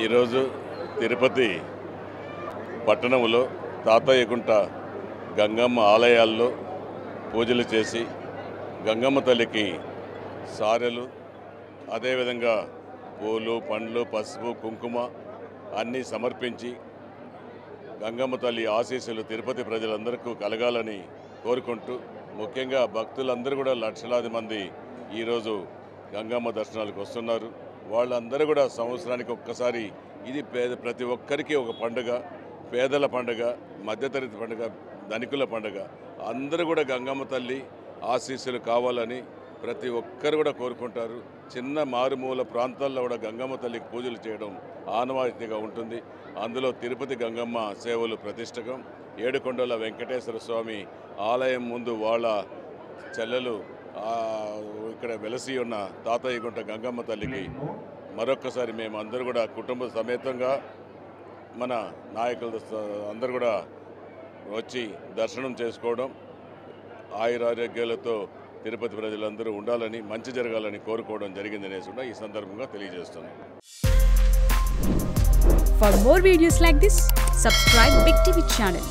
ఈరోజు తిరుపతి పట్టణంలో తాతయ్యగుంట గంగమ్మ ఆలయాల్లో పూజలు చేసి గంగమ్మ తల్లికి సారెలు అదేవిధంగా పూలు పండ్లు పసుపు కుంకుమ అన్నీ సమర్పించి గంగమ్మ తల్లి ఆశీస్సులు తిరుపతి ప్రజలందరికీ కలగాలని కోరుకుంటూ ముఖ్యంగా భక్తులందరూ కూడా లక్షలాది మంది ఈరోజు గంగమ్మ దర్శనాలకు వస్తున్నారు. వాళ్ళందరూ కూడా సంవత్సరానికి ఒక్కసారి ఇది ప్రతి ఒక్కరికి ఒక పండుగ, పేదల పండుగ, మధ్యతరగతి పండుగ, ధనికుల పండుగ. అందరూ కూడా గంగమ్మ తల్లి ఆశీస్సులు కావాలని ప్రతి ఒక్కరు కూడా కోరుకుంటారు. చిన్న మారుమూల ప్రాంతాల్లో కూడా గంగమ్మ తల్లికి పూజలు చేయడం ఆనవాయితీగా ఉంటుంది. అందులో తిరుపతి గంగమ్మ సేవలు ప్రతిష్టకం. ఏడుకొండల వెంకటేశ్వర స్వామి ఆలయం ముందు వాళ్ళ చెల్లెలు ఇక్కడ వెలసి ఉన్న తాతయ్యగుంట గంగమ్మ తల్లికి మరొక్కసారి మేము అందరూ కూడా కుటుంబ సమేతంగా మన నాయకులు అందరూ కూడా వచ్చి దర్శనం చేసుకోవడం, ఆయురారోగ్యాలతో తిరుపతి ప్రజలందరూ ఉండాలని, మంచి జరగాలని కోరుకోవడం జరిగిందనేసి కూడా ఈ సందర్భంగా తెలియజేస్తున్నాం. For more videos like this, subscribe Big TV channel.